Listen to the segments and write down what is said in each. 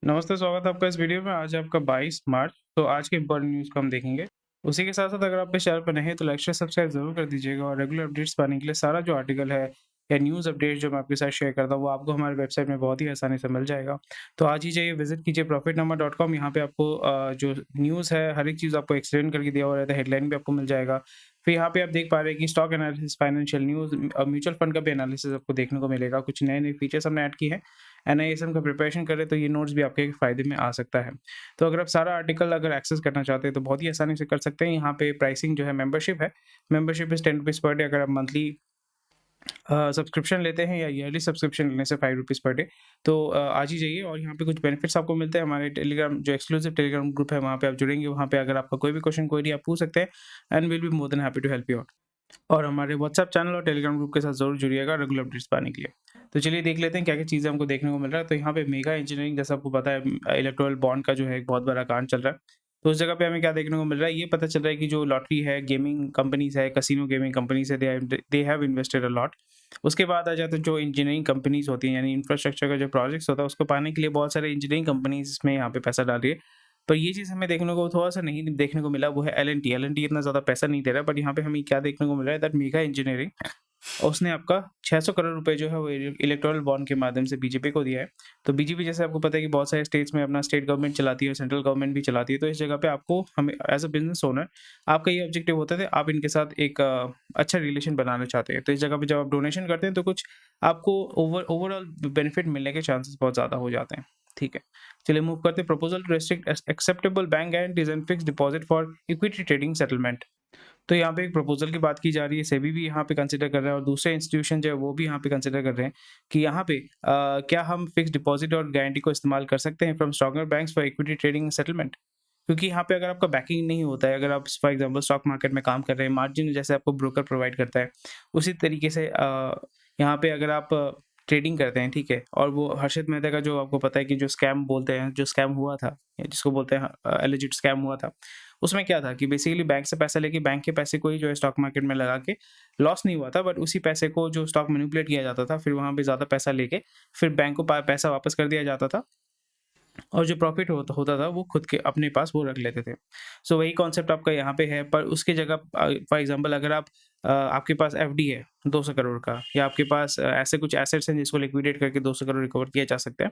नमस्ते, स्वागत है आपका इस वीडियो में। आज है आपका 22 मार्च, तो आज की इम्पोर्टेंट न्यूज़ को हम देखेंगे। उसी के साथ-साथ अगर आप इस चैनल पर नए हैं, तो लाइक, शेयर, सब्सक्राइब ज़रूर कर दीजिएगा और रेगुलर अपडेट्स पाने के लिए सारा जो आर्टिकल है या न्यूज़ अपडेट जो मैं आपके साथ शेयर करता हूँ, वो आपको हमारे वेबसाइट में बहुत ही आसानी से मिल जाएगा। तो आज ही जाइए, विज़िट कीजिए profitnumber.com। यहाँ पे आपको जो न्यूज़ है, हर एक चीज़ आपको एक्सप्लेन करके दिया हुआ रहता है, हेडलाइन भी आपको मिल जाएगा। फिर यहाँ पे आप देख पा रहे हैं कि stock analysis, financial news, mutual fund का भी एनालिसिस आपको देखने को मिलेगा। कुछ नए-नए फीचर्स हमने ऐड किए हैं। एनआईएसएम का प्रिपरेशन करें तो ये नोट्स भी आपके फ़ायदे में आ सकता है। तो अगर आप सारा आर्टिकल अगर एक्सेस करना चाहते हैं तो बहुत ही आसानी से कर सकते हैं। यहाँ पे प्राइसिंग जो है मेंबरशिप है। Membership is ₹10 per day. अगर आप मंथली सब्सक्रिप्शन लेते हैं या ईयरली सब्सक्रिप्शन लेने से ₹5 पर डे, तो आज ही जाइए और यहाँ पे कुछ बेनिफिट्स आपको मिलते हैं। हमारे टेलीग्राम जो एक्सक्लूसिव टेलीग्राम ग्रुप है, वहाँ पे आप जुड़ेंगे। वहाँ पे अगर आपका कोई भी क्वेश्चन, क्वेरी आप पूछ सकते हैं and will be more than happy to help you out. और हमारे व्हाट्सएप चैनल और टेलीग्राम ग्रुप के साथ ज़रूर जुड़िएगा रेगुलर अपडेट्स पाने के लिए। तो चलिए देख लेते हैं क्या-क्या चीज़ें हमको देखने को मिल रहा है। तो यहाँ पे मेगा इंजीनियरिंग, जैसा आपको पता है, इलेक्टोरल बॉन्ड का जो है एक बहुत बड़ा कांड चल रहा है। तो उस जगह पे हमें क्या देखने को मिल रहा है, ये पता चल रहा है कि जो लॉटरी है, गेमिंग कंपनीज़ है, कैसीनो गेमिंग कंपनीज़ है, they have invested a lot. उसके बाद आ जाता है जो इंजीनियरिंग कंपनीज़ होती हैं, यानी इंफ्रास्ट्रक्चर का जो प्रोजेक्ट्स होता है, उसको पाने के लिए बहुत सारे इंजीनियरिंग कंपनीज़ इसमें यहाँ पे पैसा डाल रही है। पर ये चीज़ हमें देखने को थोड़ा-सा नहीं देखने को मिला, वो है एल-एन-टी। एल-एन-टी इतना ज़्यादा पैसा नहीं दे रहा है, बट यहाँ पे हमें क्या देखने को मिल रहा है दैट मेगा इंजीनियरिंग, उसने आपका 600 करोड़ रुपए जो है वो इलेक्टोरल बॉन्ड के माध्यम से बीजेपी को दिया है। तो बीजेपी, जैसे आपको पता है कि बहुत सारे स्टेट्स में अपना स्टेट गवर्नमेंट चलाती है और सेंट्रल गवर्नमेंट भी चलाती है। तो इस जगह पे आपको, हमें एज़ अ बिज़नेस ओनर, आपका ये ऑब्जेक्टिव होता है, आप इनके साथ एक अच्छा रिलेशन बनाना चाहते हैं। तो इस जगह पे जब आप डोनेशन करते हैं तो कुछ आपको ओवरऑल बेनिफिट मिलने के चांसेस बहुत ज़्यादा हो जाते हैं। ठीक है। चलिए मूव करते हैं। Proposal to restrict acceptable bank guarantees and fixed deposit for equity trading settlement. तो यहाँ पे एक प्रपोज़ल की बात की जा रही है, सेबी भी यहाँ पे कंसिडर कर रहा है और दूसरे इंस्टीट्यूशन जो है वो भी यहाँ पे कंसिडर कर रहे हैं कि यहाँ पे क्या हम फिक्स्ड डिपॉज़िट और गारंटी को इस्तेमाल कर सकते हैं from stronger banks for equity trading settlement? क्योंकि यहाँ पे अगर आपका बैकिंग नहीं होता है, अगर आप फॉर एग्जांपल स्टॉक मार्केट में काम कर रहे हैं, मार्जिन जैसे आपको ब्रोकर प्रोवाइड करता है, उसी तरीके से यहाँ पे अगर आप ट्रेडिंग करते हैं, ठीक है? और वो हर्षित मेहता का जो आपको पता है कि जो स्कैम बोलते हैं, जो स्कैम हुआ था, या जिसको बोलते हैं एलिजिड स्कैम हुआ था, उसमें क्या था कि बेसिकली बैंक से पैसा लेके बैंक के पैसे को ही जो है स्टॉक मार्केट में लगा के लॉस नहीं हुआ था, बट उसी पैसे को जो स्टॉक मैनिपुलेट किया जाता था, फिर वहाँ पे ज़्यादा पैसा लेके फिर बैंक को पैसा वापस कर दिया जाता था और जो प्रॉफ़िट होता था वो खुद के अपने पास वो रख लेते थे। सो वही कॉन्सेप्ट आपका यहाँ पे है, पर उसकी जगह फॉर एग्ज़ाम्पल अगर आपके पास एफडी है 200 करोड़ का, या आपके पास ऐसे कुछ एसेट्स हैं जिसको लिक्विडेट करके 200 करोड़ रिकवर किया जा सकता है।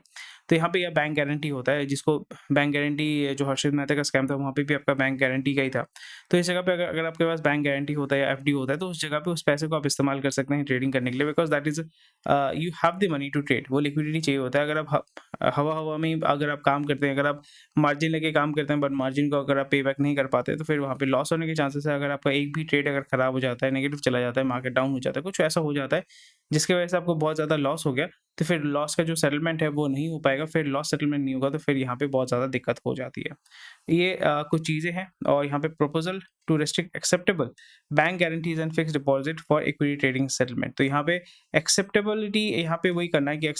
तो यहाँ पे यह बैंक गारंटी होता है, जिसको बैंक गारंटी, जो हर्षित मेहता का स्कैम था, वहाँ पे भी आपका बैंक गारंटी का ही था। तो इस जगह पे अगर अगर आपके पास बैंक गारंटी होता है या एफडी होता है, तो उस जगह पे उस पैसे को आप इस्तेमाल कर सकते हैं ट्रेडिंग करने के लिए, because that is you have the money to trade. वो लिक्विडिटी चाहिए होता है। अगर आप हवा-हवा में ही अगर आप काम करते हैं, अगर आप मार्जिन लेके काम करते हैं, बट मार्जिन को अगर आप पे बैक नहीं कर पाते, तो फिर वहाँ पे लॉस होने के चांसेस है। अगर आपका एक भी ट्रेड अगर खराब हो जाता है, नेगेटिव चला जाता है, मार्केट डाउन हो जाता है, कुछ ऐसा हो जाता है जिसकी वजह से आपको बहुत ज़्यादा लॉस हो गया, तो फिर लॉस का जो सेटलमेंट है वो नहीं हो पाएगा। फिर लॉस सेटलमेंट नहीं होगा तो फिर यहाँ पे बहुत ज़्यादा दिक्कत हो जाती है। ये कुछ चीज़ें हैं। और यहाँ पे proposal to restrict acceptable bank guarantees and fixed deposit for equity trading settlement. तो यहाँ पे एक्सेप्टेबिलिटी, यहाँ पे वही करना है कि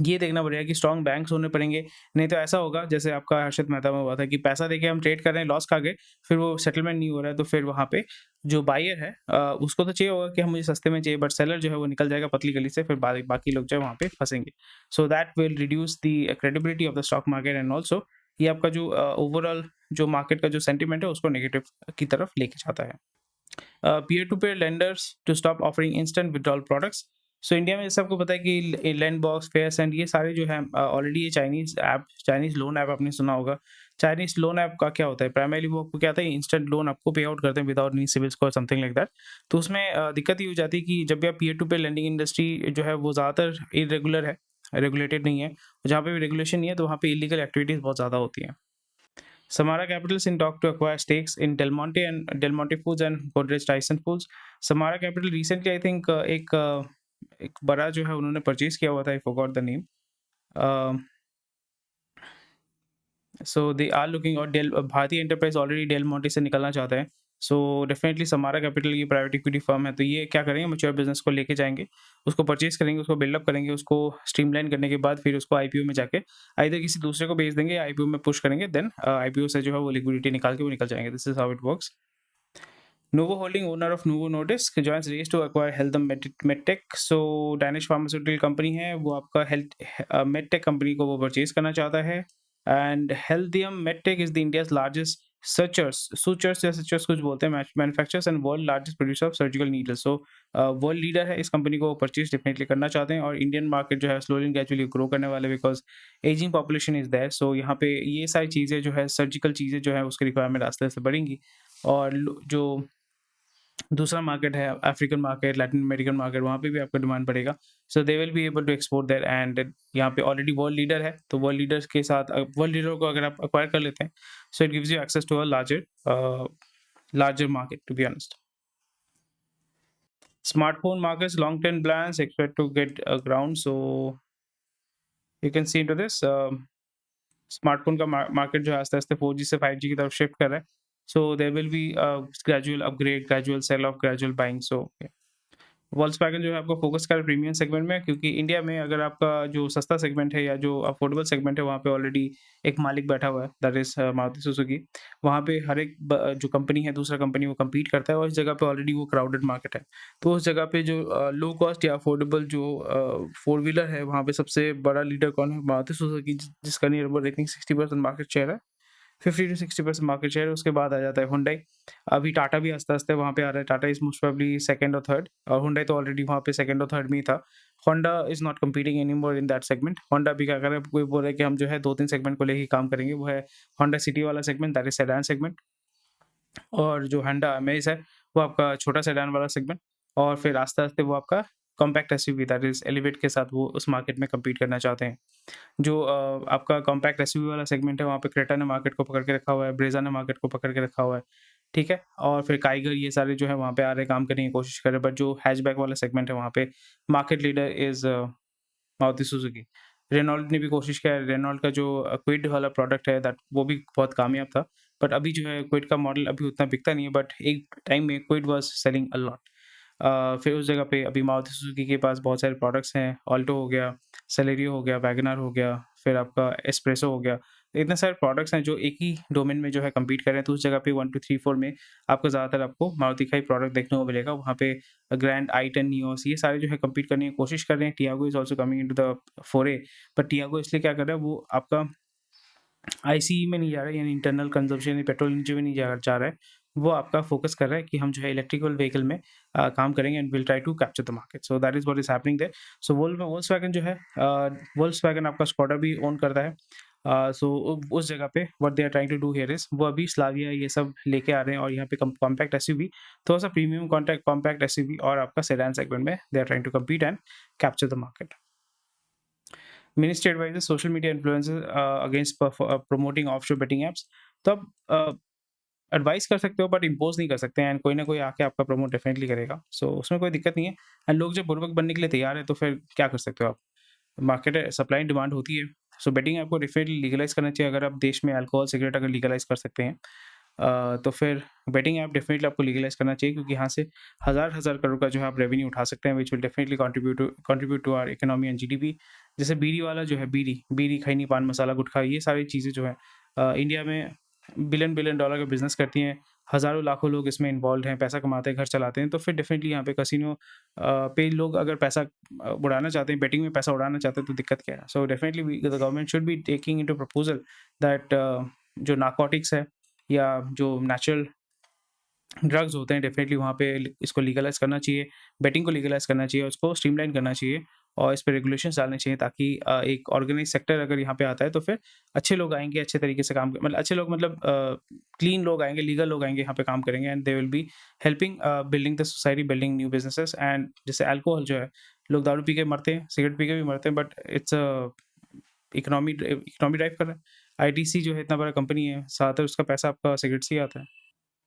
ये देखना पड़ेगा कि स्ट्रॉन्ग बैंक्स होने पड़ेंगे। नहीं तो ऐसा होगा जैसे आपका हर्षित मेहता में हुआ था कि पैसा देके हम ट्रेड कर रहे हैं, लॉस खा गए, फिर वो सेटलमेंट नहीं हो रहा है, तो फिर वहाँ पे जो बायर है उसको तो चाहिए होगा कि हम मुझे सस्ते में चाहिए, बट सेलर जो है वो निकल जाएगा पतली गली से, फिर बाकी लोग जो है वहाँ पे फँसेंगे। So that will reduce the credibility of the stock market and also ये आपका जो ओवरऑल जो मार्केट का जो सेंटीमेंट है उसको नेगेटिव की तरफ लेके जाता है। Peer to peer lenders to stop offering instant withdrawal products. So India में जैसे आपको पता है कि लैंडबॉक्स, फेयरसेंड, ये सारे जो हैं ऑलरेडी ये चाइनीज़ लोन ऐप आपने सुना होगा। चाइनीज़ लोन ऐप का क्या होता है, प्राइमरीली वो आपको क्या होता है, इंस्टेंट लोन आपको पे आउट करते हैं without any CIBIL score, something like that. तो उसमें दिक्कत ये हो जाती है कि जब भी आप peer to peer lending industry जो है वो ज़्यादातर इर्रेगुलर है, रेगुलेटेड नहीं है। जहाँ पे भी रेगुलेशन नहीं है तो वहाँ पे इलीगल एक्टिविटीज़ बहुत ज़्यादा होती हैं। Samara Capital is in talk to acquire stakes in Del Monte Foods and Godrej Tyson Foods. Samara Capital recently I think एक बड़ा जो है उन्होंने परचेज किया हुआ था, I forgot the name. So they are looking, और Del Bharatiya Enterprise already Del Monte से निकलना चाहता है। सो डेफिनेटली समारा कैपिटल की प्राइवेट इक्विटी फर्म है, तो ये क्या करेंगे, मैच्योर बिजनेस को लेके जाएंगे, उसको परचेज करेंगे, उसको बिल्डअप करेंगे, उसको स्ट्रीमलाइन करने के बाद फिर उसको आईपीओ में जाके आइदर किसी दूसरे को बेच देंगे, आईपीओ में पुश करेंगे, देन आईपीओ से जो है वो लिक्विडिटी निकाल के वो निकल जाएंगे। This is how it works. Novo Holding, owner of Novo Nordisk, joins race to acquire Healthium MedTech. So Danish pharmaceutical company है, वो आपका हेल्थ medtech कंपनी को वो परचेज करना चाहता है. And Healthium MedTech is the India's largest sutures या sutures कुछ बोलते हैं, manufacturers and world largest producer of surgical needles. So world leader है इस कंपनी को परचेज डेफिनेटली करना चाहते हैं, और इंडियन मार्केट जो है स्लोली एंड ग्रेजुअली ग्रो करने वाले, because ageing population is there. So यहाँ पे ये सारी चीज़ें जो है, सर्जिकल चीज़ें जो है, उसकी रिक्वायरमेंट आस्ते आस्ते बढ़ेंगी. और जो दूसरा मार्केट है African market, Latin American market, वहाँ पे भी आपका डिमांड बढ़ेगा. So they will be able to export there. And यहाँ पे ऑलरेडी वर्ल्ड लीडर है, तो वर्ल्ड लीडर्स के साथ वर्ल्ड लीडर को अगर आप एक्वायर कर लेते हैं, so it gives you access to a larger market, to be honest. Smartphone markets long-term plans expect to get ground. So you can see into this. Smartphone का market जो है आस्ते आस्ते 4G से 5G की तरफ शिफ्ट कर रहा है. So there will be gradual upgrade, gradual sell off, gradual buying. So Volkswagen जो है आपको फोकस कर प्रीमियम सेगमेंट में, क्योंकि इंडिया में अगर आपका जो सस्ता सेगमेंट है या जो अफोर्डेबल सेगमेंट है, वहाँ पे ऑलरेडी एक मालिक बैठा हुआ है, दैट इज मारुति सुजुकी. वहाँ पे हर एक जो कंपनी है, दूसरा कंपनी वो compete करता है, और इस जगह पे ऑलरेडी वो क्राउडेड मार्केट है. तो उस जगह पे जो लो कॉस्ट या अफोर्डेबल जो फोर व्हीलर है, वहाँ पे सबसे बड़ा लीडर कौन है? मारुति सुजुकी, जिसका near about I think 60% market share है, 50 to 60% मार्केट शेयर. उसके बाद आ जाता है हुंडई. अभी टाटा भी आस्ते-आस्ते वहाँ पे आ रहा है. Tata is most probably second और थर्ड, और हुंडई तो ऑलरेडी वहाँ पे सेकंड और थर्ड में ही था. Honda is not competing anymore in that segment. Honda भी क्या कर रहा है, कोई बोल रहा है कि हम जो है 2-3 सेगमेंट को लेके ही काम करेंगे. वो है होंडा सिटी वाला segment, that is sedan segment. और जो होंडा अमेज़ है, वो आपका छोटा सेडान वाला सेगमेंट. और फिर आस्ते-आस्ते वो आपका compact SUV, that is elevate के साथ वो उस मार्केट में कम्पीट करना चाहते हैं. जो आपका कॉम्पैक्ट एसयूवी वाला सेगमेंट है, वहाँ पे क्रेटा ने मार्केट को पकड़ के रखा हुआ है, ब्रेज़ा ने मार्केट को पकड़ के रखा हुआ है, ठीक है? और फिर काइगर, ये सारे जो है वहाँ पे आ रहे हैं, काम करने की कोशिश कर रहे हैं. बट जो हैचबैक वाला सेगमेंट है, वहाँ पे market leader is Maruti Suzuki. Renault ने भी कोशिश किया है. रेनॉल्ट का जो क्विड वाला प्रोडक्ट है, दैट वो भी बहुत कामयाब था. बट अभी जो है क्विड का मॉडल अभी उतना बिकता नहीं है, बट एक टाइम में Kwid was selling a lot. फिर उस जगह पे अभी मारुति सुजुकी के पास बहुत सारे प्रोडक्ट्स हैं. ऑल्टो हो गया, सेलेरियो हो गया, वैगनआर हो गया, फिर आपका एस्प्रेसो हो गया. इतने सारे प्रोडक्ट्स हैं जो एक ही डोमेन में जो है कम्पीट कर रहे हैं. तो उस जगह पे 1, 2, 3, 4 में आपको ज़्यादातर आपको मारुति का ही प्रोडक्ट देखने को मिलेगा. वहाँ पे ग्रैंड, i10, नियोस, ये सारे जो है कम्पीट करने की कोशिश कर रहे हैं. Tiago is also coming into the फोरे. बट टियागो इसलिए क्या कर रहा है, वो आपका आईसीई में नहीं जा रहा है, यानी इंटरनल कंजम्पशन या पेट्रोल इंजन में नहीं जा रहा है. वो आपका फोकस कर रहा है कि हम जो है इलेक्ट्रिकल व्हीकल में काम करेंगे, and will try to capture the market. So that is what is happening there. So Volkswagen जो है, वोल्क्सवैगन आपका स्कोडा भी ओन करता है. सो उस जगह पे what they are trying to do here is, वो अभी स्लाविया ये सब लेके आ रहे हैं, और यहाँ पे कॉम्पैक्ट एसयूवी, थोड़ा-सा प्रीमियम कॉम्पैक्ट एसयूवी और आपका सेडान सेगमेंट में they are trying to compete and capture the market. Ministry advises social media influencers against promoting offshore betting apps. तो आप एडवाइस कर सकते हो, बट इम्पोज नहीं कर सकते हैं, एंड कोई ना कोई आके आपका प्रमोट डेफिनेटली करेगा. सो उसमें कोई दिक्कत नहीं है. एंड लोग जब बुर्बक बनने के लिए तैयार है, तो फिर क्या कर सकते हो आप? मार्केट है, सप्लाई एंड डिमांड होती है. सो बेटिंग ऐप को डेफिनेटली लीगलाइज़ करना चाहिए. अगर आप देश में अल्कोहल, सिगरेट अगर लीगलाइज़ कर सकते हैं, तो फिर बेटिंग ऐप डेफिनेटली आपको लीगलाइज़ करना चाहिए, क्योंकि यहाँ से हज़ार-हज़ार करोड़ का जो है आप रेवेन्यू उठा सकते हैं, which will definitely contribute to our economy and GDP. जैसे बीड़ी वाला जो है, बीड़ी, खैनी, पान मसाला, गुटखा, ये सारी चीज़ें जो है इंडिया में बिलियन-बिलियन डॉलर का बिज़नेस करती हैं. हज़ारों लाखों लोग इसमें इन्वॉल्वड हैं, पैसा कमाते हैं, घर चलाते हैं. तो फिर डेफिनेटली यहाँ पे कैसीनो पे लोग अगर पैसा उड़ाना चाहते हैं, बेटिंग में पैसा उड़ाना चाहते हैं, तो दिक्कत क्या है? So definitely the government should be taking into proposal that जो नारकोटिक्स है या जो नेचुरल ड्रग्स होते हैं, डेफिनेटली वहाँ पे इसको लीगलाइज़ करना चाहिए, बेटिंग को लीगलाइज़ करना चाहिए, उसको स्ट्रीमलाइन करना चाहिए, और इस पे रेगुलेशंस डालने चाहिए, ताकि एक ऑर्गेनाइज़ सेक्टर अगर यहाँ पे आता है, तो फिर अच्छे लोग आएँगे, अच्छे तरीके से काम मतलब अच्छे लोग मतलब क्लीन लोग आएँगे, लीगल लोग आएँगे, यहाँ पे काम करेंगे, and they will be helping building the society, building new businesses. And जैसे अल्कोहल जो है, लोग दारू पी के मरते हैं, सिगरेट पी के भी मरते हैं, बट इट्स इकोनॉमी ड्राइव कर रहा है. आईटीसी जो है इतना बड़ा कंपनी है, ज़्यादातर उसका पैसा आपका सिगरेट से ही आता है.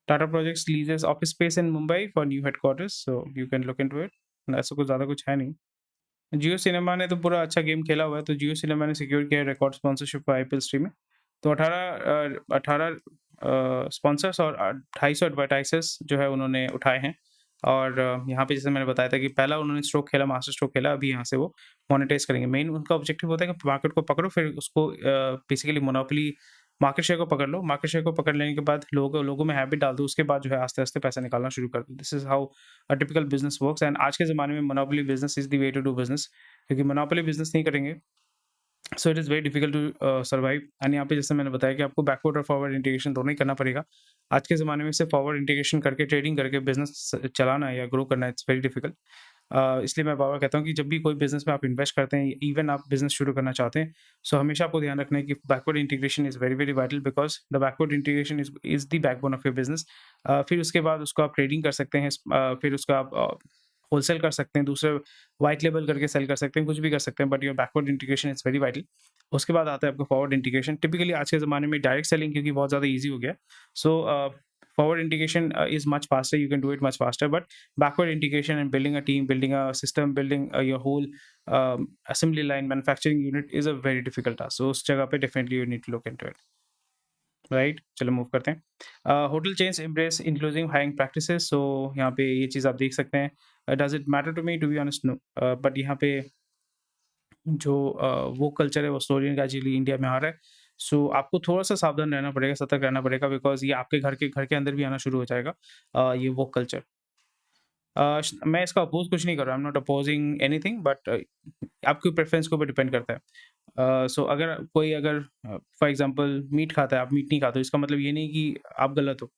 Tata projects लीजेस office space in Mumbai for new headquarters, so you can look into it. ऐसा कुछ ज़्यादा कुछ है नहीं. जियो सिनेमा ने तो पूरा अच्छा गेम खेला हुआ है, तो जियो सिनेमा ने सिक्योर किया है record sponsorship for IPL streaming. तो 18 स्पॉन्सर्स और 250 एडवर्टाइजर्स जो है उन्होंने उठाए हैं. और यहाँ पे जैसे मैंने बताया था कि पहला उन्होंने स्ट्रोक खेला, मास्टर स्ट्रोक खेला, अभी यहाँ से वो मोनेटाइज करेंगे. मेन उनका ऑब्जेक्टिव होता है कि मार्केट को पकड़ो, फिर उसको बेसिकली मोनोपोली मार्केट शेयर को पकड़ लो, मार्केट शेयर को पकड़ लेने के बाद लोगों में हैबिट डाल दो, उसके बाद जो है आस्ते-आस्ते पैसा निकालना शुरू कर दो। This is how a typical business works and आज के ज़माने में monopoly business is the way to do business, क्योंकि मोनोपोली बिज़नेस नहीं करेंगे so it is very difficult to survive. And यहाँ पे जैसे मैंने बताया कि आपको बैकवर्ड और फॉरवर्ड इंटीग्रेशन दोनों ही करना पड़ेगा। आज के ज़माने में सिर्फ फॉरवर्ड इंटीग्रेशन करके ट्रेडिंग करके बिज़नेस चलाना या ग्रो करना इट्स वेरी डिफिकल्ट। इसलिए मैं बार-बार कहता हूँ कि जब भी कोई बिज़नेस में आप इन्वेस्ट करते हैं, इवन आप बिज़नेस शुरू करना चाहते हैं, सो हमेशा आपको ध्यान रखना है कि backward integration is very, very vital because the backward integration is the backbone of your business. फिर उसके बाद उसको आप ट्रेडिंग कर सकते हैं, फिर उसका आप होलसेल कर सकते हैं, दूसरे व्हाइट लेबल करके सेल कर सकते हैं, कुछ भी कर सकते हैं, but your backward integration is very vital. उसके बाद आता है आपका फॉरवर्ड इंटीग्रेशन। टिपिकली आज के ज़माने में डायरेक्ट सेलिंग क्योंकि बहुत ज़्यादा ईज़ी हो गया है, सो forward integration is much faster. You can do it much faster, but backward integration and building a team, building a system, building your whole assembly line, manufacturing unit is a very difficult task. So उस जगह पे definitely you need to look into it. Right, चलो move करते हैं। Hotel chains embrace inclusive hiring practices. So यहाँ पे ये चीज़ आप देख सकते हैं। Does it matter to me to be honest? No, but यहाँ पे जो वो कल्चर है वो स्लोली एंड ग्रेजुअली इंडिया में आ रहा है। सो आपको थोड़ा-सा सावधान रहना पड़ेगा, सतर्क रहना पड़ेगा बिकॉज़ ये आपके घर के अंदर भी आना शुरू हो जाएगा ये वो कल्चर। मैं इसका अपोज़ कुछ नहीं कर रहा, आई am not opposing anything but आपकी प्रेफ़रेंस के ऊपर डिपेंड करता है। सो अगर कोई फॉर एग्ज़ाम्पल मीट खाता है, आप मीट नहीं खाते हो, इसका मतलब ये नहीं कि आप गलत हो।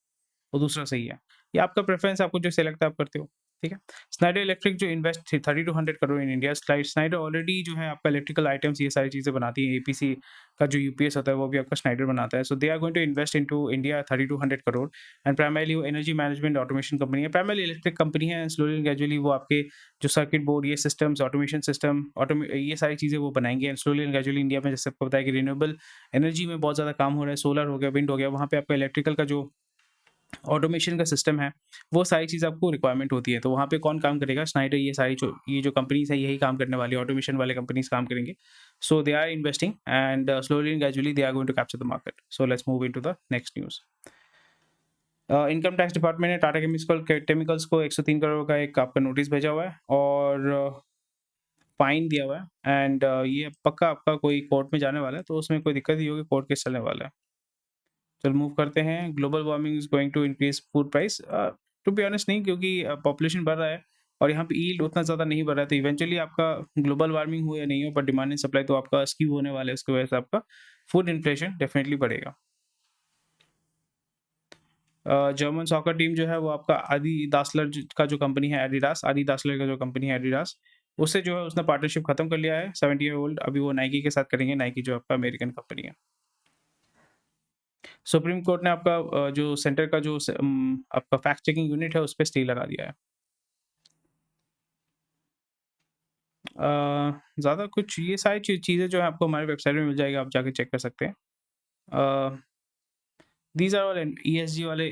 वो दूसरा सही है। ये आपका प्रेफ़रेंस, आपको जो सही लगता है आप करते हो, ठीक है? स्नाइडर इलेक्ट्रिक जो इन्वेस्ट थी 30 to 100 crore in India, Schneider already जो है आपका इलेक्ट्रिकल आइटम्स ये सारी चीज़ें बनाती है, एपीसी का जो यूपीएस होता है वो भी आपका स्नाइडर बनाता है। So they are going to invest into India 30 to 100 crore and primarily वो एनर्जी मैनेजमेंट ऑटोमेशन कंपनी है, प्राइमरीली इलेक्ट्रिक कंपनी है एंड स्लोली एंड ग्रेजुअली वो आपके जो सर्किट बोर्ड, ये सिस्टम्स, ऑटोमेशन सिस्टम, ये सारी चीज़ें वो बनाएँगे and slowly and gradually India में जैसे आपको पता है कि रिन्यूएबल एनर्जी में बहुत ज़्यादा काम हो रहा है, सोलर हो गया, विंड हो गया, वहाँ पे आपका इलेक्ट्रिकल का जो ऑटोमेशन का सिस्टम है, वो सारी चीज़ आपको रिक्वायरमेंट होती है। तो वहाँ पे कौन काम करेगा? स्नाइडर, ये जो कंपनीज़ हैं यही काम करने वाली है, ऑटोमेशन वाले कंपनीज़ काम करेंगे। So they are investing and slowly and gradually they are going to capture the market. So let's move into the next news. Income tax department ने टाटा केमिकल्स को 103 करोड़ का एक आपका नोटिस भेजा हुआ है और फाइन दिया हुआ है एंड ये पक्का आपका कोई कोर्ट में जाने वाला है, तो उसमें कोई दिक्कत नहीं होगी, कोर्ट केस चलने वाला है। चलो मूव करते हैं। Global warming is going to increase food price. To be honest नहीं, क्योंकि पॉपुलेशन बढ़ रहा है और यहाँ पे यील्ड उतना ज़्यादा नहीं बढ़ रहा है, तो इवेंचुअली आपका ग्लोबल वार्मिंग हो या नहीं हो, पर डिमांड एंड सप्लाई तो आपका स्क्यू होने वाला है, उसकी वजह से आपका फूड इन्फ्लेशन डेफिनेटली बढ़ेगा। जर्मन सॉकर टीम जो है वो आपका आदि दासलर का जो कंपनी है एडिडास, आदि दासलर का जो कंपनी है एडिडास, उससे जो है उसने पार्टनरशिप खत्म कर लिया है 70 ईयर ओल्ड। अभी वो नाइकी के साथ करेंगे, नाइकी जो आपका अमेरिकन कंपनी है। सुप्रीम कोर्ट ने आपका जो सेंटर का आपका फैक्ट चेकिंग यूनिट है उस पे स्टे लगा दिया है। ज़्यादा कुछ ये सारी चीज़ें जो है आपको हमारी वेबसाइट में मिल जाएगी, आप जाके चेक कर सकते हैं। दीज़ आर ऑल ईएसजी वाले,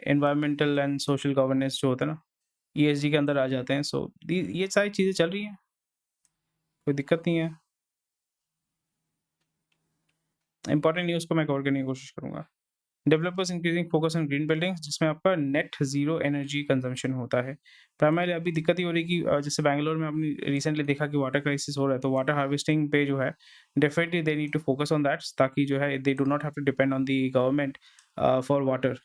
एनवायरमेंटल एंड सोशल गवर्नेंस जो होता है ना, ईएसजी के अंदर आ जाते हैं। सो ये सारी चीज़ें चल रही हैं, कोई दिक्कत नहीं है। इंपॉर्टेंट न्यूज़ को मैं कवर करने की कोशिश करूँगा। Developers increasing focus on green buildings, जिसमें आपका नेट ज़ीरो एनर्जी कंजम्पशन होता है। प्राइमरी अभी दिक्कत ये हो रही है कि जैसे बैंगलोर में आपने रिसेंटली देखा कि वाटर क्राइसिस हो रहा है, तो वाटर हार्वेस्टिंग पे जो है definitely they need to focus on that, ताकि जो है they do not have to depend on the government for water.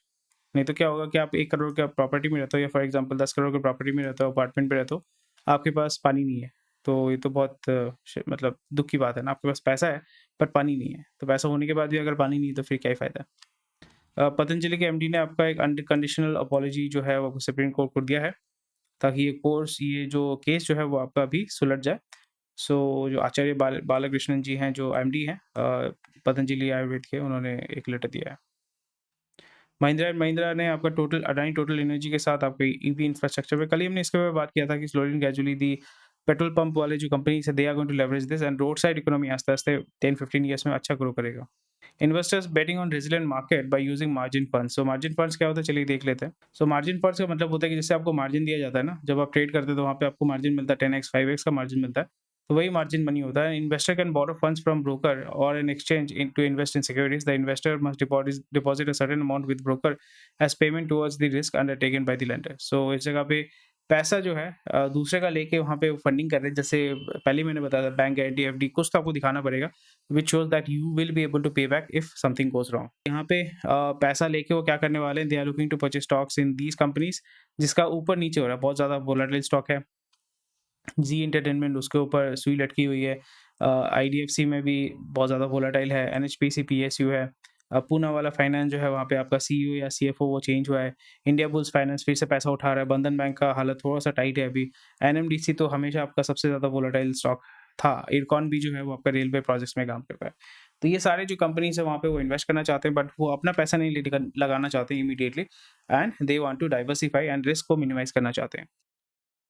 नहीं तो क्या होगा कि आप 1 करोड़ का प्रॉपर्टी में रहते हो या फॉर एग्जांपल 10 करोड़ की प्रॉपर्टी में रहते हो, अपार्टमेंट में रहते हो, आपके पास पानी नहीं है। तो ये तो बहुत मतलब दुःख की बात है ना, आपके पास पैसा है पर पानी नहीं है। तो पैसा होने के बाद भी अगर पानी नहीं है तो फिर क्या ही फ़ायदा? पतंजलि के एमडी ने आपका एक अनकंडीशनल अपॉलजी जो है वो सुप्रीम कोर्ट को दिया है, ताकि ये जो केस जो है वो आपका अभी सुलझ जाए। सो जो आचार्य बालकृष्णन जी हैं, जो एमडी हैं पतंजलि आयुर्वेद के, उन्होंने एक लेटर दिया है। महिंद्रा एंड महिंद्रा ने आपका अडानी टोटल एनर्जी के साथ आपके ईवी इंफ्रास्ट्रक्चर पे, कल ही हमने इसके बारे में बात किया था कि slowly and gradually the petrol pump वाले जो कंपनी है they are going to leverage this and road side economy आस्ते-आस्ते 10-15 ईयर्स में अच्छा ग्रो करेगा। Investors betting on resilient market by using margin funds. So margin funds क्या होता है, चलिए देख लेते हैं। सो मार्जिन फंड्स का मतलब होता है कि जैसे आपको मार्जिन दिया जाता है ना, जब आप ट्रेड करते हैं तो वहाँ पे आपको मार्जिन मिलता है, 10x 5x का मार्जिन मिलता है, तो वही मार्जिन मनी होता है। Investor can borrow funds from broker और an exchange to invest in securities. The investor must deposit a certain amount with broker as payment towards the risk undertaken by the lender. So इस जगह पे पैसा जो है दूसरे का लेके वहाँ पे फंडिंग कर रहे हैं। जैसे पहले मैंने बताया था बैंक गारंटी एफडी, कुछ तो आपको दिखाना पड़ेगा which shows that you will be able to pay back if something goes wrong. यहाँ पे पैसा लेके वो क्या करने वाले हैं, they are looking to purchase stocks in these companies जिसका ऊपर-नीचे हो रहा है, बहुत ज़्यादा वोलेटाइल स्टॉक है। जी एंटरटेनमेंट उसके ऊपर सुई लटकी हुई है। आईडीएफसी में भी बहुत ज़्यादा वोलेटाइल है। एनएचपीसी पीएसयू है। पूनावाला फाइनेंस जो है वहाँ पे आपका सीईओ या सीएफओ वो चेंज हुआ है। इंडिया बुल्स फाइनेंस फिर से पैसा उठा रहा है। बंधन बैंक का हालत थोड़ा-सा टाइट है अभी। एनएमडीसी तो हमेशा आपका सबसे ज़्यादा वोलेटाइल स्टॉक था। इरकॉन भी जो है वो आपका रेलवे प्रोजेक्ट्स में काम करता है। तो ये सारे जो कंपनीज़ है वहाँ पे वो इन्वेस्ट करना चाहते हैं बट वो अपना पैसा नहीं लगाना चाहते हैं immediately and they want to diversify and risk को मिनिमाइज़ करना चाहते हैं।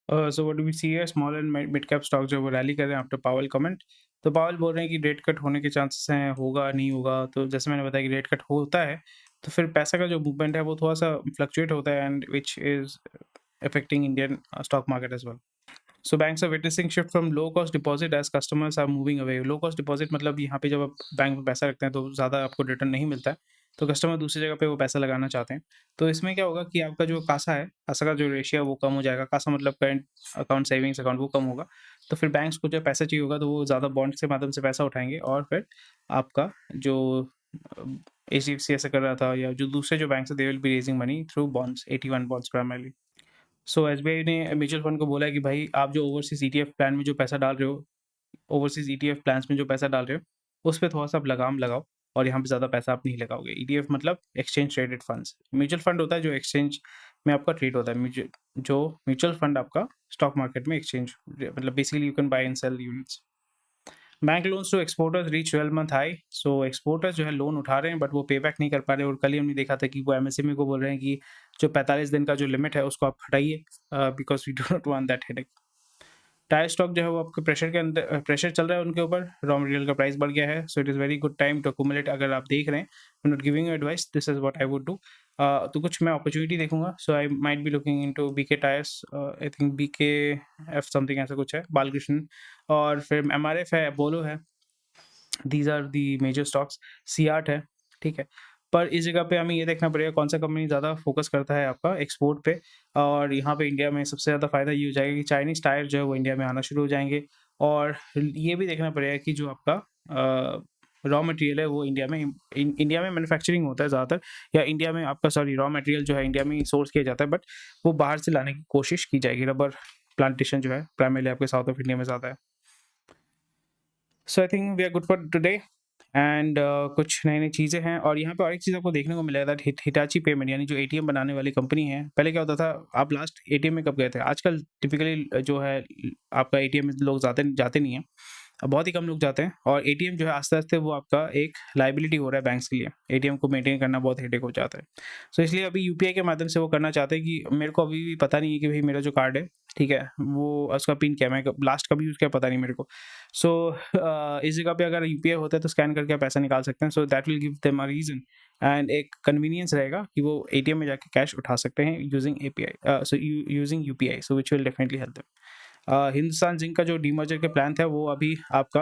So what do we see here, small and mid cap stock जो है वो रैली कर रहे हैं आफ्टर पावेल कमेंट। तो पावेल बोल रहे हैं कि रेट कट होने के चांसेस हैं, होगा नहीं होगा। तो जैसे मैंने बताया कि रेट कट होता है तो फिर पैसा का जो मूवमेंट है वो थोड़ा-सा फ्लक्चुएट होता है and which is affecting Indian stock market as well. So banks are witnessing shift from low cost deposit as customers are moving away. Low cost deposit मतलब यहाँ पे जब आप बैंक में पैसा रखते हैं तो ज़्यादा आपको रिटर्न नहीं मिलता है, तो कस्टमर दूसरी जगह पे वो पैसा लगाना चाहते हैं। तो इसमें क्या होगा कि आपका जो कासा है, कासा का जो रेशियो है वो कम हो जाएगा। कासा मतलब करंट अकाउंट, सेविंग्स अकाउंट वो कम होगा। तो फिर बैंक्स को जब पैसा चाहिए होगा तो वो ज़्यादा बॉन्ड्स के माध्यम से पैसा उठाएँगे और फिर आपका जो अ, एचडीएफसी ऐसा कर रहा था या जो दूसरे जो बैंक्स हैं दे will B raising money through bonds, 81 bonds primarily. So SBI ने म्यूचुअल फंड को बोला है कि भाई आप जो ओवरसीज़ ईटीएफ प्लान में जो पैसा डाल रहे हो, ओवरसीज़ ईटीएफ प्लान्स में जो पैसा डाल रहे हो, उस पे थोड़ा-सा आप लगाम लगाओ और यहाँ पे ज़्यादा पैसा आप नहीं लगाओगे। ईटीएफ मतलब exchange traded funds. Mutual fund होता है जो एक्सचेंज में आपका ट्रेड होता है। जो म्यूचुअल फंड आपका स्टॉक मार्केट में एक्सचेंज मतलब basically you can buy and sell units. Bank loans to exporters reach 12 month high. So exporters जो है लोन उठा रहे हैं बट वो पे बैक नहीं कर पा रहे और कल ही हमने देखा था कि वो एमएसएमई को बोल रहे हैं कि जो 45 दिन का जो लिमिट है उसको आप हटाइए because we do not want that headache. Tyre stock जो है वो आपके प्रेशर के अंदर प्रेशर चल रहा है उनके ऊपर, रॉ मटेरियल का प्राइस बढ़ गया है। So it is very good time to accumulate. अगर आप देख रहे हैं, I am not giving you advice, this is what I would do. तो कुछ मैं अपॉर्चुनिटी देखूँगा। So I might be looking into BK tyres, I think BKF something ऐसा कुछ है, बालकृष्ण। और फिर एमआरएफ है, अपोलो है। These are the major stocks. CEAT है, ठीक है। पर इस जगह पे हमें ये देखना पड़ेगा कौन-सा कंपनी ज़्यादा फ़ोकस करता है आपका एक्सपोर्ट पे। और यहाँ पे इंडिया में सबसे ज़्यादा फ़ायदा ये हो जाएगा कि चाइनीज़ टायर जो है वो इंडिया में आना शुरू हो जाएँगे। और ये भी देखना पड़ेगा कि जो आपका रॉ मटेरियल है वो इंडिया में मैन्युफैक्चरिंग होता है ज़्यादातर, या इंडिया में आपका सॉरी रॉ मटेरियल जो है इंडिया में ही सोर्स किया जाता है बट वो बाहर से लाने की कोशिश की जाएगी। रबर प्लांटेशन जो है प्राइमरीली आपके साउथ ऑफ इंडिया में ज़्यादा है। So I think we are good for today and कुछ नई-नई चीज़ें हैं और यहाँ पे और एक चीज़ आपको देखने को मिलेगा दैट हिटाची पेमेंट यानी जो एटीएम बनाने वाली कंपनी है। पहले क्या होता था, आप लास्ट एटीएम में कब गए थे? आजकल टिपिकली जो है आपका एटीएम में लोग जाते जाते नहीं हैं। बहुत ही कम लोग जाते हैं और एटीएम जो है आस्ते-आस्ते वो आपका एक लायबिलिटी हो रहा है बैंक्स के लिए। एटीएम को मेंटेन करना बहुत हेडेक हो जाता है। सो इसलिए अभी यूपीआई के माध्यम से वो करना चाहते हैं कि मेरे को अभी भी पता नहीं है कि भई मेरा जो कार्ड है, ठीक है? वो उसका पिन क्या है? मैं लास्ट कब यूज़ किया पता नहीं मेरे को। सो इस जगह पे अगर यूपीआई होता है तो स्कैन करके आप पैसा निकाल सकते हैं। सो that will give them a reason and एक कन्वीनियंस रहेगा कि वो एटीएम में जाके कैश उठा सकते हैं using API so using UPI, so which will definitely help them. Hindustan zinc का जो डीमर्जर के प्लान था वो अभी आपका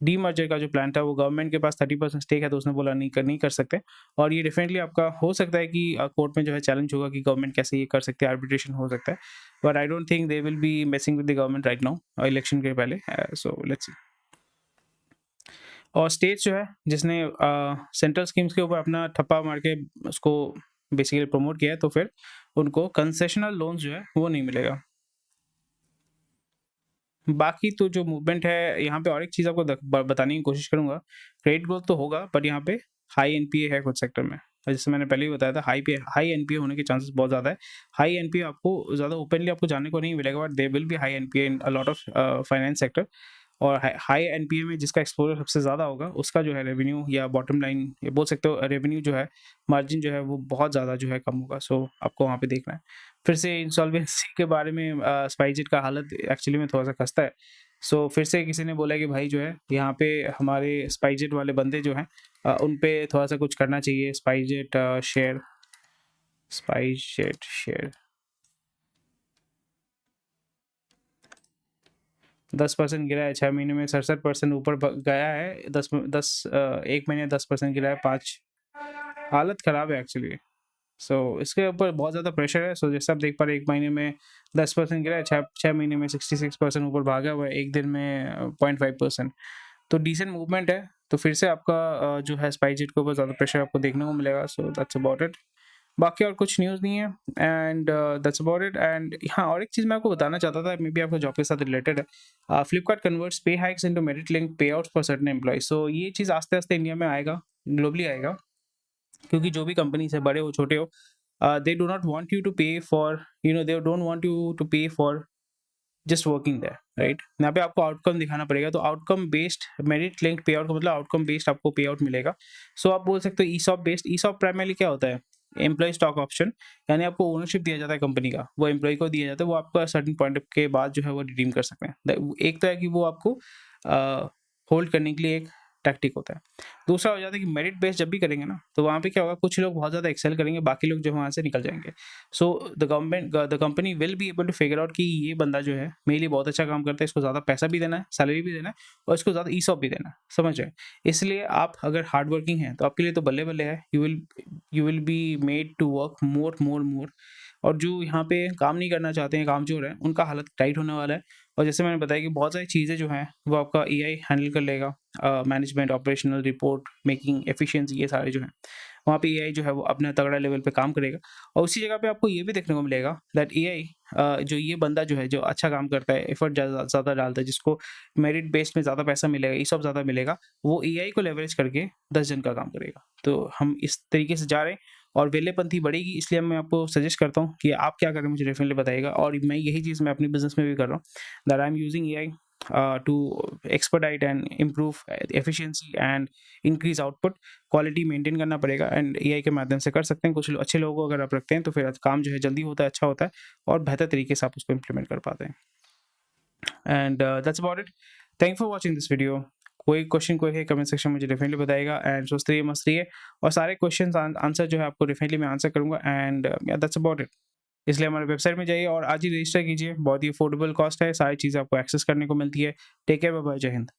डीमर्जर का जो प्लान था वो गवर्नमेंट के पास 30% स्टेक है तो उसने बोला नहीं कर सकते। और ये डेफिनेटली आपका हो सकता है कि कोर्ट में जो है चैलेंज होगा कि गवर्नमेंट कैसे ये कर सकते हैं, आर्बिट्रेशन हो सकता है। But I don't think they will be messing with the government right now election के पहले। So let's see. और स्टेट्स जो है जिसने सेंट्रल स्कीम्स के ऊपर अपना ठप्पा मार के उसको बेसिकली प्रमोट किया है तो फिर उनको कंसेशनल लोन्स जो है वो नहीं मिलेगा। बाकी तो जो मूवमेंट है यहाँ पे और एक चीज़ आपको बताने की कोशिश करूँगा। क्रेडिट ग्रोथ तो होगा बट यहाँ पे हाई एनपीए है कुछ सेक्टर में। और जैसे मैंने पहले ही बताया था हाई एनपीए होने के चांसेस बहुत ज़्यादा है। हाई एनपीए आपको ज़्यादा ओपनली आपको जानने को नहीं मिलेगा but there will be high NPA in a lot of finance sector. और हाई एनपीए में जिसका एक्सपोज़र सबसे ज़्यादा होगा उसका जो है रेवेन्यू या बॉटम लाइन ये बोल सकते हो, रेवेन्यू जो है मार्जिन जो है वो बहुत ज़्यादा जो है कम होगा। सो आपको वहाँ पे देखना है। फिर से इंसॉल्वेंसी के बारे में स्पाइसजेट का हालत एक्चुअली में थोड़ा-सा खस्ता है। सो फिर से किसी ने बोला कि भाई जो है यहाँ पे हमारे स्पाइसजेट वाले बंदे जो हैं उन पे थोड़ा-सा कुछ करना चाहिए। स्पाइसजेट शेयर 10% गिरा है 6 महीने में, 67% ऊपर गया है। 1 महीने 10% गिरा है। 5 हालत खराब है एक्चुअली। सो इसके ऊपर बहुत ज़्यादा प्रेशर है। सो जैसे आप देख पा रहे हैं 1 महीने में 10% गिरा है, 6 महीने में 66% ऊपर भागा हुआ है, 1 दिन में 0.5%। तो डिसेंट मूवमेंट है। तो फिर से आपका जो है स्पाइसजेट के ऊपर ज़्यादा प्रेशर आपको देखने को मिलेगा। So that's about it. बाकी और कुछ न्यूज़ नहीं है and that's about it. And हाँ, और एक चीज़ मैं आपको बताना चाहता था, मे बी आपका जॉब के साथ रिलेटेड है। Flipkart converts pay hikes into merit linked payouts for certain employees. So ये चीज़ आस्ते-आस्ते इंडिया में आएगा, ग्लोबली आएगा, क्योंकि जो भी कंपनीज़ है, बड़े हो, छोटे हो, they do not want you to pay for they don't want you to pay for just working there, right? यहाँ पे आपको आउटकम दिखाना पड़ेगा। तो outcome based merit linked pay out का मतलब आउटकम बेस्ड आपको पे आउट मिलेगा। सो आप बोल सकते हो ईसॉप बेस्ड। ईसॉप प्राइमरली क्या होता है? एम्प्लॉय स्टॉक ऑप्शन, यानी आपको ओनरशिप दिया जाता है कंपनी का, वो एम्प्लॉय को दिया जाता है, वो आपका सर्टेन पॉइंट के बाद जो है वो रिडीम कर सकते हैं। एक तो है कि वो आपको होल्ड करने के लिए एक टैक्टिक होता है। दूसरा हो जाता है कि मेरिट बेस्ड जब भी करेंगे ना, तो वहाँ पे क्या होगा, कुछ लोग बहुत ज़्यादा एक्सेल करेंगे, बाकी लोग जो वहाँ से निकल जाएंगे। So the company will be able to figure out कि ये बंदा जो है मेरे लिए बहुत अच्छा काम करता है, इसको ज़्यादा पैसा भी देना है, सैलरी भी देना है, और इसको ज़्यादा ईसॉप भी देना है, समझ रहे हैं? इसलिए आप अगर हार्ड वर्किंग हैं तो आपके लिए तो बल्ले बल्ले है। You will be made to work more more more. और जो यहाँ पे काम नहीं करना चाहते हैं, कामचोर हैं, उनका हालत टाइट होने वाला है। और जैसे मैंने बताया कि बहुत सारी चीज़ें जो हैं वो आपका एआई हैंडल कर लेगा। Management, operational, report making, efficiency, ये सारे जो हैं वहाँ पे एआई जो है वो अपना तगड़ा लेवल पे काम करेगा। और उसी जगह पे आपको ये भी देखने को मिलेगा दैट एआई, जो ये बंदा जो है, जो अच्छा काम करता है, एफर्ट ज़्यादा डालता है, जिसको मेरिट बेस्ड में ज़्यादा पैसा मिलेगा, ये सब ज़्यादा मिलेगा, वो एआई को लेवरेज करके 10 जन का काम करेगा। तो हम इस तरीके से जा रहे हैं और वेलेपंथी बढ़ेगी। इसलिए मैं आपको सजेस्ट करता हूँ कि आप क्या करें, मुझे डेफिनेटली बताइएगा। और मैं यही चीज़ मैं अपने बिजनेस में भी कर रहा हूँ, that I am using AI to expedite and improve efficiency and increase output। Quality maintain करना पड़ेगा एंड एआई के माध्यम से कर सकते हैं। कुछ अच्छे लोगों को अगर आप रखते हैं तो फिर काम जो है जल्दी होता है, अच्छा होता है, और बेहतर तरीके से आप उसको इम्प्लीमेंट कर पाते हैं। And that's about it. Thank for watching this video. कोई क्वेश्चन कोई है कमेंट सेक्शन में मुझे डेफिनेटली बताएगा। एंड सोचते रहिए, मस्त रहिए, और सारे क्वेश्चन आंसर जो है आपको डेफिनेटली मैं आंसर करूँगा। And that's about it. इसलिए हमारे वेबसाइट में जाइए और आज ही रजिस्टर कीजिए। बहुत ही अफोर्डेबल कॉस्ट है, सारी चीज़ें आपको एक्सेस करने को मिलती है। टेक केयर, बाय बाय, जय हिंद।